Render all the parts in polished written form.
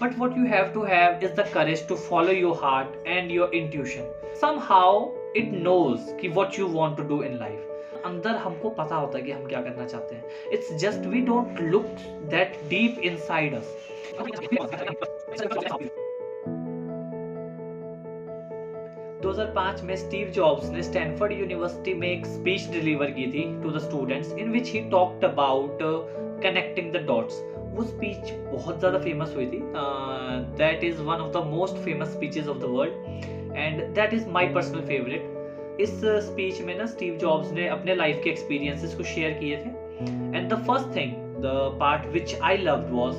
But what you have to have is the courage to follow your heart and your intuition. Somehow it knows कि what you want to do in life. अंदर हमको पता होता है कि हम क्या करना चाहते हैं. It's just we don't look that deep inside us. 2005 में स्टीव जॉब्स ने स्टैनफोर्ड यूनिवर्सिटी में एक स्पीच डिलीवर की थी to the students in which he talked about connecting the dots. वो स्पीच बहुत ज़्यादा फेमस हुई थी. That is one of the most famous speeches of the world and that is my personal favourite. इस speech में ना Steve Jobs ने अपने लाइफ के एक्सपीरियंसेस को शेयर किए थे. And the first thing, the part which I loved was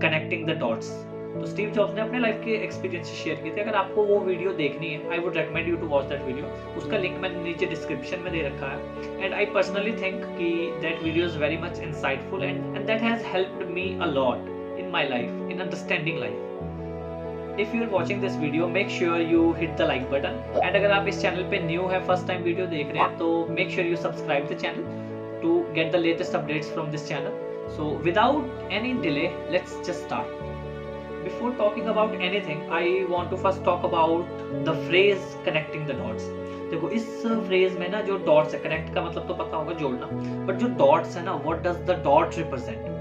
connecting the dots. तो स्टीव जॉब्स ने अपने लाइफ के एक्सपीरियंस शेयर किए थे. अगर आपको वो वीडियो देखनी है, I would recommend you to watch that video. उसका लिंक मैंने नीचे डिस्क्रिप्शन में दे रखा है. एंड आई पर्सनली थिंक कि that video is very much insightful and that has helped me a lot in my life, in understanding life. If you are watching this video, make sure you hit the like button. And अगर आप इस channel पे new है, first time video देख रहे हैं, तो make sure you subscribe the channel to get the latest updates from this channel. So without any delay, let's just start. Before talking about anything, I want to first talk about the phrase connecting the dots. देखो इस phrase में ना जो dots है, connect का मतलब तो पता होगा जोड़ना, बट जो डॉट्स है ना, what does the dot represent.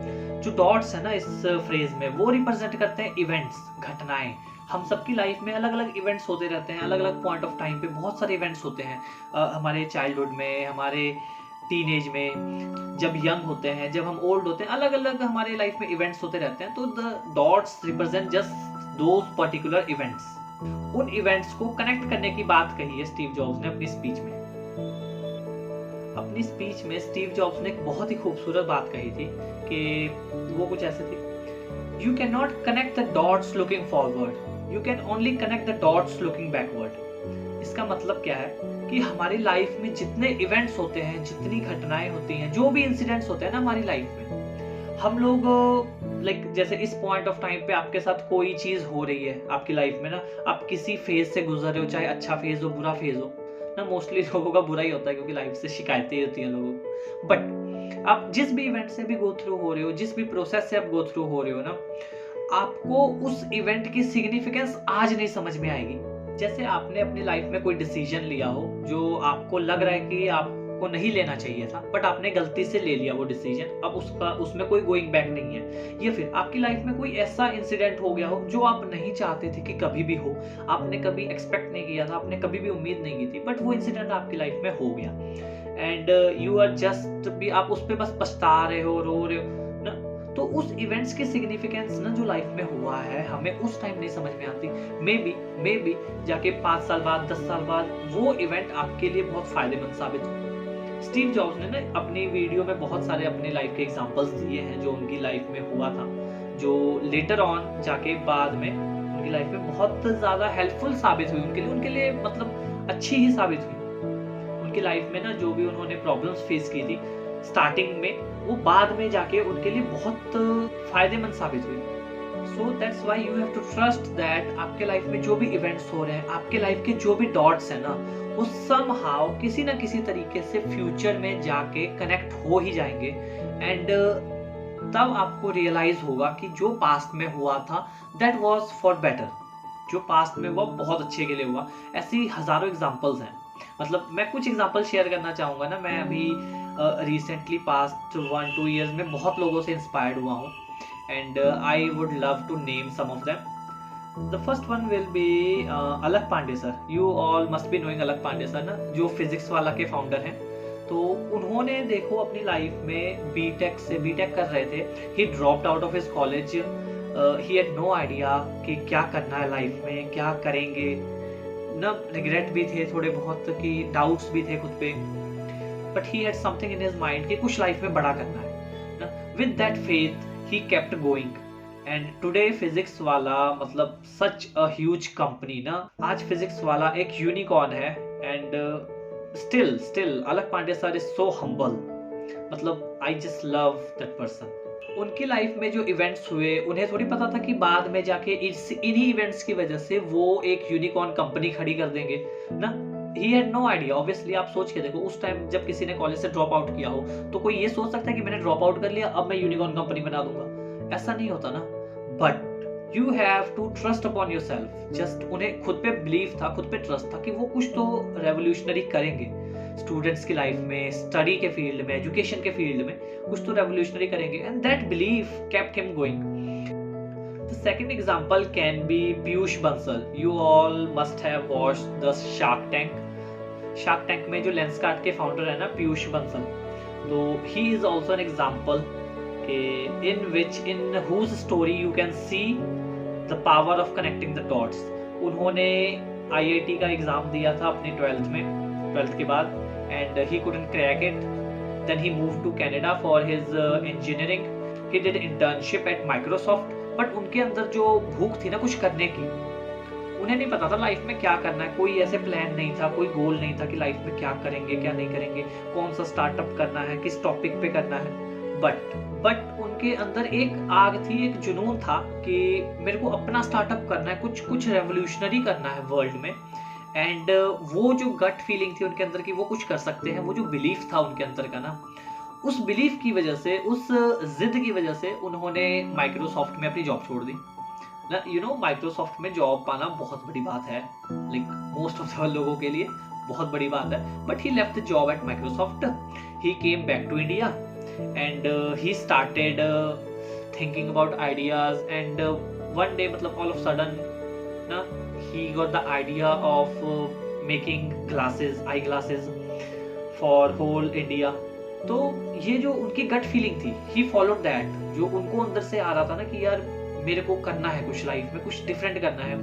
जो डॉट्स है ना इस फ्रेज में, वो रिप्रेजेंट करते हैं इवेंट्स, घटनाएं. हम सबकी लाइफ में अलग अलग इवेंट्स होते रहते हैं, अलग अलग पॉइंट ऑफ टाइम पे बहुत सारे इवेंट्स होते हैं. हमारे चाइल्डहुड में, हमारे टीनेज में, जब यंग होते हैं, जब हम ओल्ड होते हैं, अलग अलग हमारे लाइफ में इवेंट्स होते रहते हैं. तो the dots represent just those particular events. उन इवेंट्स को कनेक्ट करने की बात कही है स्टीव जॉब्स ने अपनी स्पीच में. अपनी स्पीच में स्टीव जॉब्स ने एक बहुत ही खूबसूरत बात कही थी कि वो कुछ ऐसे थी: you can not connect the dots looking forward, you can only connect the dots looking backward. इसका मतलब क्या है कि हमारी लाइफ में जितने इवेंट्स होते हैं, जितनी घटनाएं होती हैं, जो भी इंसिडेंट्स होते हैं ना हमारी लाइफ में, हम लोग लाइक जैसे इस पॉइंट ऑफ टाइम पे आपके साथ कोई चीज हो रही है आपकी लाइफ में ना, आप किसी फेज से गुजर रहे हो, चाहे अच्छा फेज हो, बुरा फेज हो ना. मोस्टली लोगों का बुरा ही होता है क्योंकि लाइफ से शिकायतें होती हैं लोगों को. बट आप जिस भी इवेंट से भी गो थ्रू हो रहे हो, जिस भी प्रोसेस से आप गो थ्रू हो रहे हो ना, आपको उस इवेंट की सिग्निफिकेंस आज नहीं समझ में आएगी. जैसे आपने अपनी लाइफ में कोई डिसीजन लिया हो जो आपको लग रहा है कि आपको नहीं लेना चाहिए था, बट आपने गलती से ले लिया वो डिसीजन. अब उसमें कोई गोइंग बैक नहीं है. या फिर आपकी लाइफ में कोई ऐसा इंसिडेंट हो गया हो जो आप नहीं चाहते थे कि कभी भी हो, आपने कभी एक्सपेक्ट नहीं किया था, आपने कभी भी उम्मीद नहीं की थी, बट वो इंसिडेंट आपकी लाइफ में हो गया. एंड यू आर जस्ट भी, आप उस पर बस पछता रहे हो, रो रहे हो ना. तो उस इवेंट्स की सिग्निफिकेंस ना जो लाइफ में हुआ है, हमें उस टाइम नहीं समझ में आती. मे बी जाके 5 साल बाद, 10 साल बाद वो इवेंट आपके लिए बहुत फायदेमंद साबित हो. स्टीव जॉब्स ने ना अपनी वीडियो में बहुत सारे अपने लाइफ के एग्जांपल्स दिए हैं जो उनकी लाइफ में हुआ था, जो लेटर ऑन जाके बाद में उनकी लाइफ में बहुत ज्यादा हेल्पफुल साबित हुई उनके लिए मतलब अच्छी ही साबित हुई. उनकी लाइफ में ना जो भी उन्होंने प्रॉब्लम्स फेस की थी स्टार्टिंग में, वो बाद में जाके उनके लिए बहुत फायदेमंद साबित हुई. So that's why you have to trust that आपके लाइफ में जो भी इवेंट्स हो रहे हैं, आपके लाइफ के जो भी डॉट्स हैं ना, वो समहाउ किसी ना किसी तरीके से फ्यूचर में जाके कनेक्ट हो ही जाएंगे. एंड तब आपको रियलाइज होगा कि जो पास्ट में हुआ था दैट वाज फॉर बेटर. जो पास्ट में वो बहुत अच्छे के लिए हुआ. ऐसी हजारों एग्जांपल्स हैं. मतलब मैं कुछ एग्जांपल शेयर करना चाहूंगा ना. मैं अभी रिसेंटली पास्ट 1-2 ईयर्स में बहुत लोगों से इंस्पायर्ड हुआ हूँ and I would love to name some of them. The first one will be Alakh Pandey sir. You all must be knowing अलख पांडे सर ना, जो फिजिक्स वाला के फाउंडर हैं. तो उन्होंने देखो अपनी लाइफ में बीटेक कर रहे थे. He dropped out of his college. He had no idea कि क्या करना है लाइफ में, क्या करेंगे ना. रिग्रेट भी थे थोड़े बहुत कि डाउट्स भी थे खुद पे, but he had something in his mind कि कुछ लाइफ में बड़ा करना है ना. With that faith he kept going. And today physics वाला मतलब सच अ ह्यूज कंपनी ना. आज फिजिक्स वाला एक यूनिकॉर्न है. And still Alakh Pandey sir is so humble. मतलब I just love that person. उनकी लाइफ में जो इवेंट्स हुए, उन्हें थोड़ी पता था कि बाद में जाके इन्हीं इवेंट्स की वजह से वो एक यूनिकॉर्न कंपनी खड़ी कर देंगे ना. He had no idea. Obviously आप सोच के देखो, उस टाइम जब किसी ने कॉलेज से ड्रॉप आउट किया हो तो कोई ये सोच सकता है कि मैंने ड्रॉप आउट कर लिया, अब मैं यूनिकॉर्न कंपनी बना दूंगा. ऐसा नहीं होता ना. But you have to trust upon your self. Just उन्हें खुद पे बिलीव था, खुद पे ट्रस्ट था कि वो कुछ तो रेवोल्यूशनरी करेंगे स्टूडेंट्स की लाइफ में, स्टडी के फील्ड में, एजुकेशन के फील्ड में कुछ तो रेवोल्यूशनरी करेंगे, and that believe kept him going. The second example can be Piyush Bansal. You all must have watched the Shark Tank. Shark Tank में जो Lenskart के फाउंडर है ना पीयूष बंसल, तो he is also an example in whose story you can see the power of connecting the dots. उन्होंने IIT का exam दिया था अपनी 12th के बाद, and he couldn't crack it. Then he moved to Canada for his engineering. He did internship at Microsoft. But उनके अंदर जो भूख थी ना कुछ करने की, उन्हें नहीं पता था लाइफ में क्या करना है, कोई ऐसे प्लान नहीं था, कोई गोल नहीं था कि लाइफ में क्या करेंगे क्या नहीं करेंगे, कौन सा स्टार्टअप करना है, किस टॉपिक पे करना है। बट उनके अंदर एक आग थी, एक जुनून था कि मेरे को अपना स्टार्टअप करना है, कुछ रेवोल्यूशनरी करना है वर्ल्ड में। एंड वो जो गट फीलिंग थी उनके अंदर की वो कुछ कर सकते हैं, वो जो बिलीफ था उनके अंदर का ना, उस बिलीफ की वजह से, उस जिद की वजह से उन्होंने माइक्रोसॉफ्ट में अपनी जॉब छोड़ दी ना। यू नो माइक्रोसॉफ्ट में जॉब पाना बहुत बड़ी बात है, लाइक मोस्ट ऑफ द लोगों के लिए बहुत बड़ी बात है। But he left the job at Microsoft, he came back to India and he started thinking about ideas, and one day मतलब ऑल ऑफ सडन ना he got the idea of making glasses, eye glasses for whole India. तो ये जो उनकी gut feeling थी, he followed that, जो उनको अंदर से आ रहा था ना कि यार मेरे को करना है कुछ लाइफ में, कुछ डिफरेंट करना है।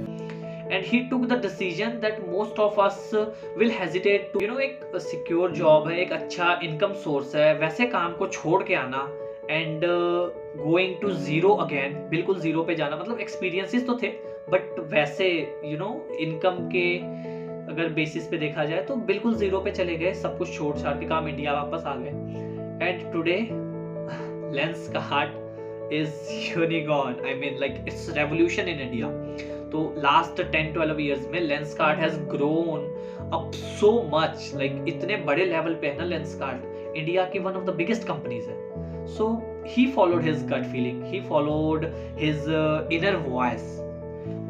And he took the decision that most of us will hesitate to, you know एक सिक्योर जॉब है, एक अच्छा इनकम सोर्स है, वैसे काम को छोड़ के आना and going to zero again, बिल्कुल जीरो पे जाना। मतलब एक्सपीरियंसेस तो थे बट वैसे यू नो इनकम के अगर बेसिस पे देखा जाए तो बिल्कुल जीरो पे चले गए, सब कुछ छोड़ छाड़ के काम इंडिया वापस आ गए। And today Lenskart is unicorn. I mean like it's revolution in India. तो लास्ट 10-12 years में Lenskart has grown up so much, like इतने बड़े लेवल पे है ना Lenskart, इंडिया की one of the biggest companies है। So he followed his gut feeling, he followed his inner voice.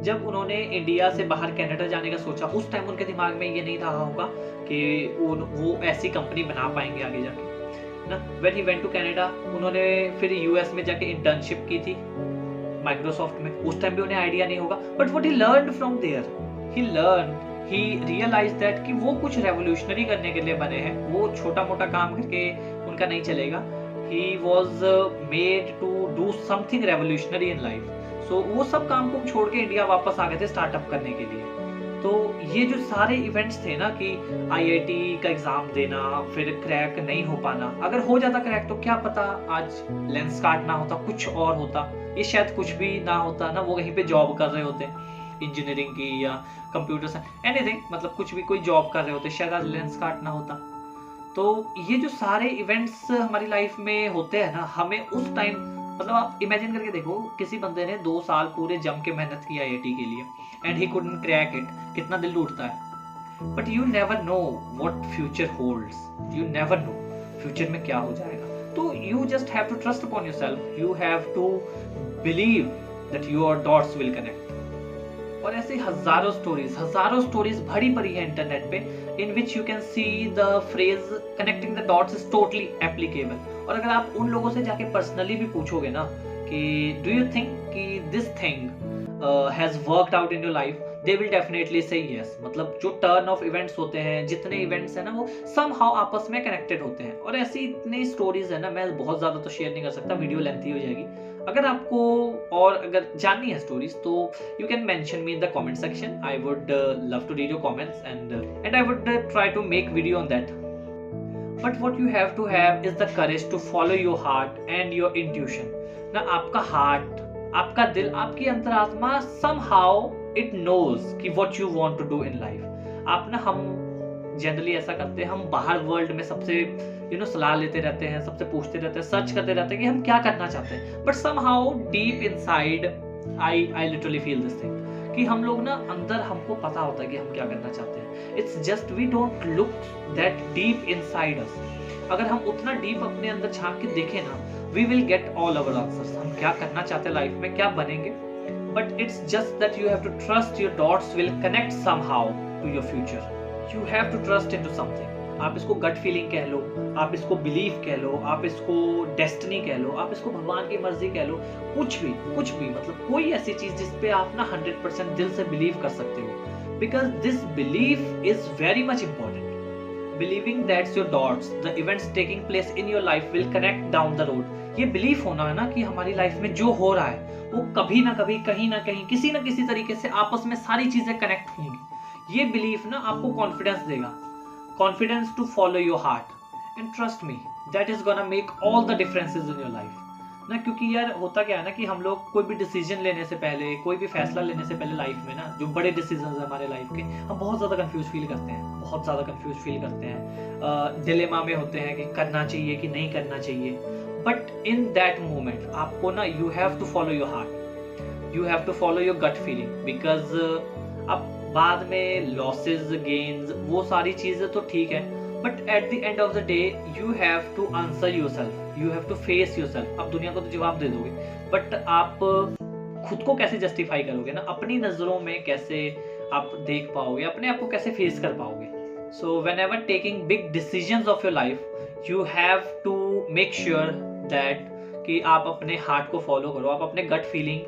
जब उन्होंने इंडिया से बाहर कनाडा जाने का सोचा, उस टाइम उनके दिमाग में ये नहीं रहा होगा कि वो ऐसी कंपनी बना पाएंगे आगे जाके ना। When he went to Canada, उन्होंने फिर यूएस में जाके इंटर्नशिप की थी माइक्रोसॉफ्ट में, उस टाइम भी उन्हें आइडिया नहीं होगा। But what he learned from there, he realized that कि वो कुछ रेवोल्यूशनरी करने के लिए बने हैं, वो छोटा मोटा काम करके उनका नहीं चलेगा। He was made to do something revolutionary in life. So वो सब काम को छोड़ के इंडिया वापस आ गए थे स्टार्टअप करने के लिए। तो ये जो सारे इवेंट्स थे ना कि आईआईटी का एग्जाम देना, फिर क्रैक नहीं हो पाना, अगर हो जाता क्रैक तो क्या पता आज लेंसकार्ट ना होता, कुछ और होता, ये शायद कुछ भी ना होता ना, वो कहीं पे जॉब कर रहे होते इंजीनियरिंग की या कंप्यूटर साइंस एनीथिंग, मतलब कुछ भी कोई जॉब कर रहे होते, शायद आज लेंसकार्ट ना होता। तो ये जो सारे इवेंट्स हमारी लाइफ में होते हैं ना, हमें उस टाइम मतलब आप इमेजिन करके देखो, किसी बंदे ने 2 साल पूरे जम के मेहनत की आईआईटी के लिए and he couldn't crack it, कितना दिल टूटता है। But you never know what future holds, you never know future में क्या हो जाएगा। तो you just have to trust upon yourself, you have to believe that your dots will connect. और ऐसे हजारों स्टोरीज भरी पड़ी है इंटरनेट पे, in which you can see the phrase connecting the dots is totally applicable. और अगर आप उन लोगों से जाके पर्सनली भी पूछोगे ना कि डू यू थिंक कि this thing has worked out in your life, they will definitely से यस। मतलब जो टर्न ऑफ इवेंट्स होते हैं, जितने इवेंट्स हैं ना, वो समहाउ आपस में कनेक्टेड होते हैं। और ऐसी इतनी स्टोरीज है ना, मैं बहुत ज्यादा तो शेयर नहीं कर सकता, वीडियो लेंथी हो जाएगी। अगर आपको और अगर जाननी है स्टोरीज तो you can mention me in the comment section, I would love to read your comments and I would try to make video on that. But what you have to have is the courage to follow your heart and your intuition. ना आपका heart, आपका दिल, आपकी अंतरात्मा somehow it knows कि what you want to do in life. आप ना, हम जनरली ऐसा करते हैं, हम बाहर वर्ल्ड में सबसे सलाह लेते रहते हैं, सबसे पूछते रहते हैं, सर्च करते रहते हैं कि हम क्या करना चाहते हैं। But somehow deep inside I literally feel this thing कि हम लोग ना अंदर हमको पता होता है कि हम क्या करना चाहते हैं। It's just we don't look that deep inside us. अगर हम उतना डीप अपने अंदर झांक के देखें ना, we will get all our answers. हम क्या करना चाहते हैं लाइफ में, क्या बनेंगे, but it's just that you have to trust your dots will connect somehow to your future. You have to trust into something. आप इसको गट फीलिंग कह लो, आप इसको बिलीफ कह लो, आप इसको डेस्टिनी कह लो, आप इसको भगवान की मर्जी कह लो, कुछ भी मतलब कोई ऐसी चीज जिस पे आप ना 100% दिल से बिलीव कर सकते हो, because this belief is very much important. Believing that's your dots the events taking place in your life will connect down the road. ये बिलीफ होना है ना कि हमारी लाइफ में जो हो रहा है वो कभी ना कभी कहीं ना कहीं किसी ना किसी तरीके से आपस में सारी चीजें कनेक्ट होंगी. ये बिलीफ ना आपको कॉन्फिडेंस देगा, confidence to follow your heart, and trust me that is gonna make all the differences in your life ना. क्योंकि यार होता क्या है ना कि हम लोग कोई भी डिसीजन लेने से पहले, कोई भी फैसला लेने से पहले लाइफ में ना, जो बड़े डिसीजंस है हमारे लाइफ के, हम बहुत ज़्यादा कंफ्यूज फील करते हैं, डिलेमा में होते हैं कि करना चाहिए कि नहीं करना चाहिए. बट इन दैट मोमेंट आपको ना you have to follow your heart, you have to follow your gut feeling, because अब बाद में लॉसेस गेन्स वो सारी चीजें तो ठीक है, but at the end of the day you have to answer yourself, you have to face yourself. आप दुनिया को तो जवाब दे दोगे, बट आप खुद को कैसे जस्टिफाई करोगे ना, अपनी नजरों में कैसे आप देख पाओगे, अपने आप को कैसे फेस कर पाओगे. So whenever taking big decisions of your life you have to make sure that कि आप अपने हार्ट को फॉलो करो, आप अपने गट फीलिंग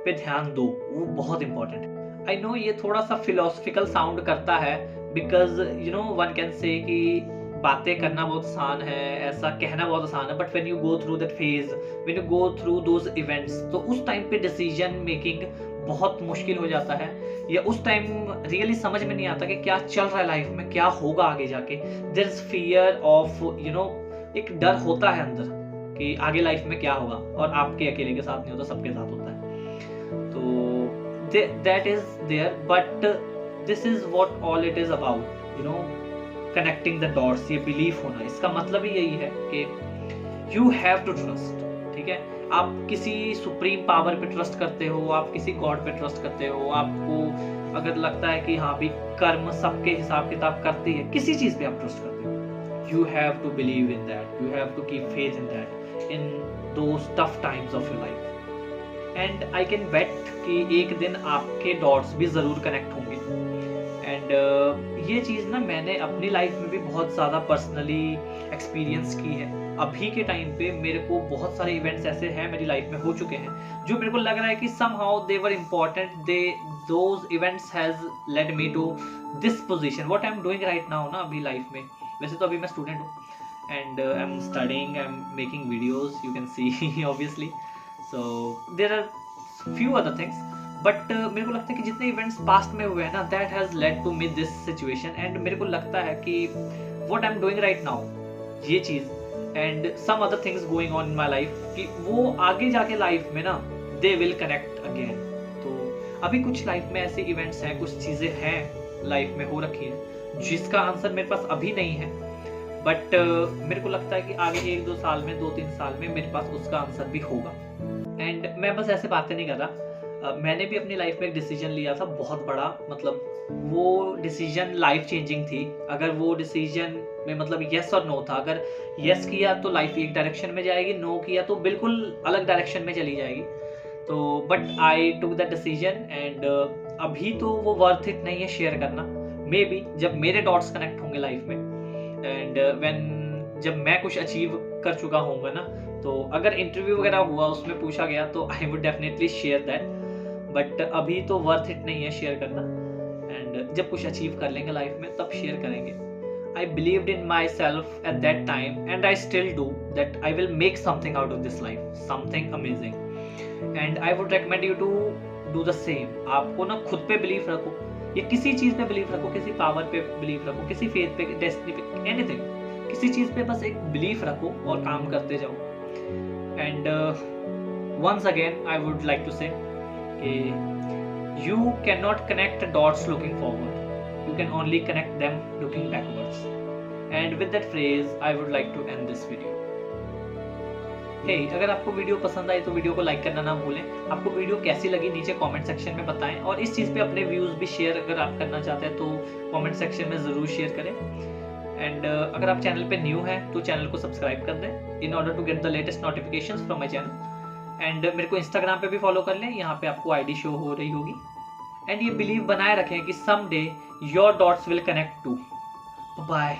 पे ध्यान दो, वो बहुत इंपॉर्टेंट है. आई नो ये थोड़ा सा फिलोसफिकल साउंड करता है, because you know one can say कि बातें करना बहुत आसान है, ऐसा कहना बहुत आसान है, but when you go through that phase, when you go through those events, तो उस टाइम पे डिसीजन मेकिंग बहुत मुश्किल हो जाता है, या उस टाइम रियली समझ में नहीं आता कि क्या चल रहा है लाइफ में, क्या होगा आगे जाके. There is fear of you know, एक डर होता है अंदर कि आगे लाइफ में क्या होगा, और आपके अकेले के साथ नहीं होता, सबके साथ होता है. तो that is there, but this is what all it is about, you know, connecting the dots. ये belief होना, इसका मतलब ही यही है कि you have to trust. ठीक है, आप किसी सुप्रीम पावर पे ट्रस्ट करते हो, आप किसी गॉड पे ट्रस्ट करते हो, आपको अगर लगता है कि हाँ भी कर्म सबके हिसाब किताब करती है, किसी चीज पे आप ट्रस्ट करते हो, you have to believe in that, you have to keep faith in that, in those tough times of your life. And I can bet कि एक दिन आपके डॉट्स भी ज़रूर कनेक्ट होंगे. एंड ये चीज़ ना मैंने अपनी लाइफ में भी बहुत ज़्यादा पर्सनली एक्सपीरियंस की है. अभी के टाइम पे मेरे को बहुत सारे इवेंट्स ऐसे हैं मेरी लाइफ में हो चुके हैं जो मेरे को लग रहा है कि somehow they were important, those events has led me to this position what I'm doing right now ना अभी लाइफ में. वैसे तो अभी मैं स्टूडेंट हूँ and I am studying, I am making videos, you can C obviously. So there are few other things, but मेरे को लगता है कि जितने events past में हुए हैं ना, that has led to me this situation, and मेरे को लगता है कि what I'm doing right now, ये चीज़ and some other things going on in my life, कि वो आगे जाके लाइफ में ना they will connect again. तो अभी कुछ लाइफ में ऐसे events हैं, कुछ चीज़ें हैं लाइफ में हो रखी हैं जिसका आंसर मेरे पास अभी नहीं है, बट मेरे को लगता है कि आगे 1-2 साल में, 2-3 साल में मेरे पास उसका आंसर भी होगा. एंड मैं बस ऐसे बातें नहीं कर रहा, मैंने भी अपनी लाइफ में एक डिसीजन लिया था बहुत बड़ा, मतलब वो डिसीजन लाइफ चेंजिंग थी. अगर वो डिसीजन में मतलब यस और नो था, अगर यस किया तो लाइफ एक डायरेक्शन में जाएगी, नो किया तो बिल्कुल अलग डायरेक्शन में चली जाएगी. तो but I took that decision and अभी तो वो वर्थ इट नहीं है शेयर करना. मे बी जब मेरे डॉट्स कनेक्ट होंगे लाइफ में एंड जब मैं कुछ अचीव कर चुका होऊंगा ना, तो अगर इंटरव्यू वगैरह हुआ उसमें पूछा गया तो I would definitely share that, but अभी तो वर्थ इट नहीं है शेयर करना. एंड जब कुछ अचीव कर लेंगे लाइफ में तब शेयर करेंगे. I believed in myself at that time and I still do that I will make something out of this life, something amazing. And I would recommend you to do the same. आपको ना खुद पे believe रखो, या किसी चीज़ पे believe रखो, किसी पावर पे बिलीव रखो, किसी फेथ पे, डेस्टिनी पे, एनीथिंग, किसी चीज़ पे बस एक बिलीफ रखो और काम करते जाओ. And once again I would like to say you cannot connect the dots looking forward, you can only connect them looking backwards. And with that phrase I would like to end this video. Hey, अगर आपको video पसंद आई तो video को like करना ना भूलें. आपको video कैसी लगी नीचे कमेंट सेक्शन में बताएं, और इस चीज़ पे अपने व्यूज़ भी शेयर अगर आप करना चाहते हैं तो कमेंट सेक्शन में ज़रूर शेयर करें. एंड अगर आप चैनल पे न्यू हैं तो चैनल को सब्सक्राइब कर दें in order to get the latest notifications from my channel. And मेरे को इंस्टाग्राम पे भी फॉलो कर लें, यहाँ पे आपको आईडी शो हो रही होगी। एंड ये बिलीव बनाए रखें कि some day your dots will connect to. Bye.